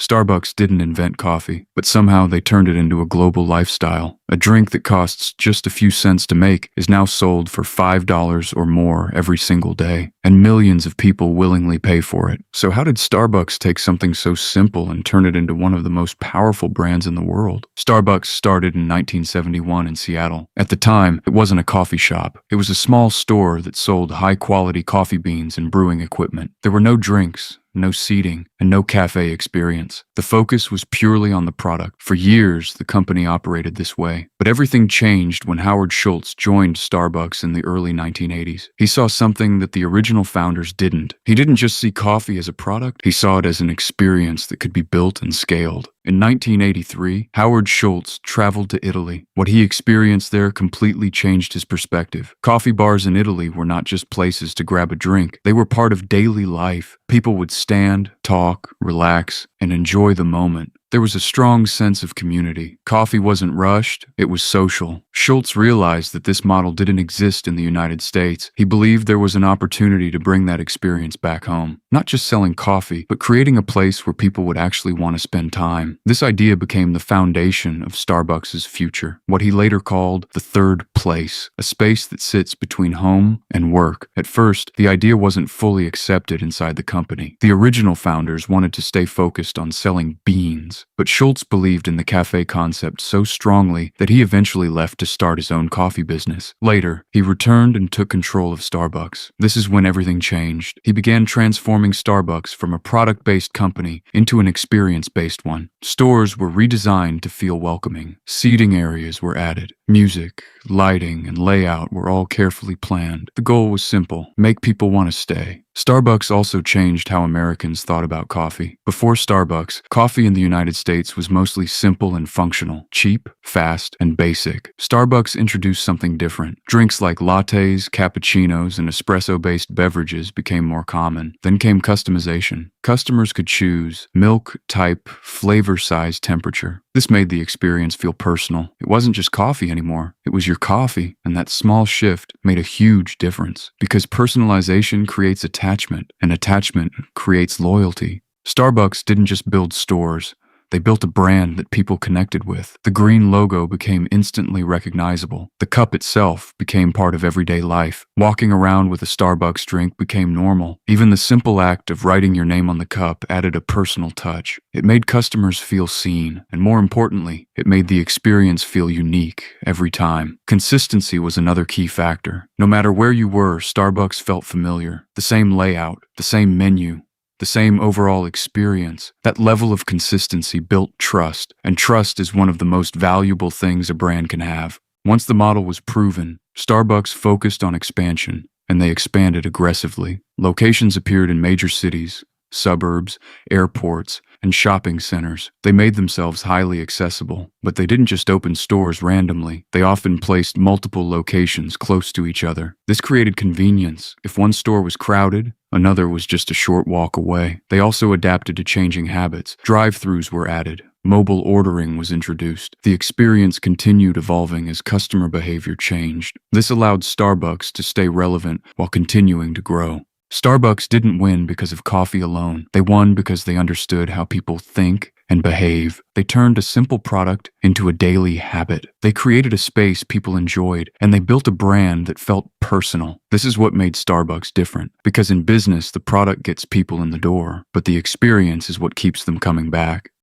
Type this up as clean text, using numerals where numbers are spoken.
Starbucks didn't invent coffee, but somehow they turned it into a global lifestyle. A drink that costs just a few cents to make is now sold for $5 or more every single day, and millions of people willingly pay for it. So how did Starbucks take something so simple and turn it into one of the most powerful brands in the world? Starbucks started in 1971 in Seattle. At the time, it wasn't a coffee shop. It was a small store that sold high-quality coffee beans and brewing equipment. There were no drinks, no seating, and no cafe experience. The focus was purely on the product. For years, the company operated this way. But everything changed when Howard Schultz joined Starbucks in the early 1980s. He saw something that the original founders didn't. He didn't just see coffee as a product, he saw it as an experience that could be built and scaled. In 1983, Howard Schultz traveled to Italy. What he experienced there completely changed his perspective. Coffee bars in Italy were not just places to grab a drink. They were part of daily life. People would stand, talk, relax, and enjoy the moment. There was a strong sense of community. Coffee wasn't rushed, it was social. Schultz realized that this model didn't exist in the United States. He believed there was an opportunity to bring that experience back home. Not just selling coffee, but creating a place where people would actually want to spend time. This idea became the foundation of Starbucks' future, what he later called the third place, a space that sits between home and work. At first, the idea wasn't fully accepted inside the company. The original founders wanted to stay focused on selling beans. But Schultz believed in the cafe concept so strongly that he eventually left to start his own coffee business. Later, he returned and took control of Starbucks. This is when everything changed. He began transforming Starbucks from a product-based company into an experience-based one. Stores were redesigned to feel welcoming. Seating areas were added. Music, lighting, and layout were all carefully planned. The goal was simple: make people want to stay. Starbucks also changed how Americans thought about coffee. Before Starbucks, coffee in the United States was mostly simple and functional, cheap, fast, and basic. Starbucks introduced something different. Drinks like lattes, cappuccinos, and espresso-based beverages became more common. Then came customization. Customers could choose milk, type, flavor, size, temperature. This made the experience feel personal. It wasn't just coffee anymore. It was your coffee, and that small shift made a huge difference because personalization creates attachment, and attachment creates loyalty. Starbucks didn't just build stores. They built a brand that people connected with. The green logo became instantly recognizable. The cup itself became part of everyday life. Walking around with a Starbucks drink became normal. Even the simple act of writing your name on the cup added a personal touch. It made customers feel seen, and more importantly, it made the experience feel unique every time. Consistency was another key factor. No matter where you were, Starbucks felt familiar. The same layout, the same menu, the same overall experience. That level of consistency built trust, and trust is one of the most valuable things a brand can have. Once the model was proven, Starbucks focused on expansion, and they expanded aggressively. Locations appeared in major cities, suburbs, airports, and shopping centers. They made themselves highly accessible, but they didn't just open stores randomly. They often placed multiple locations close to each other. This created convenience. If one store was crowded, another was just a short walk away. They also adapted to changing habits. Drive-thrus were added. Mobile ordering was introduced. The experience continued evolving as customer behavior changed. This allowed Starbucks to stay relevant while continuing to grow. Starbucks didn't win because of coffee alone. They won because they understood how people think and behave. They turned a simple product into a daily habit. They created a space people enjoyed, and they built a brand that felt personal. This is what made Starbucks different, because in business, the product gets people in the door, but the experience is what keeps them coming back.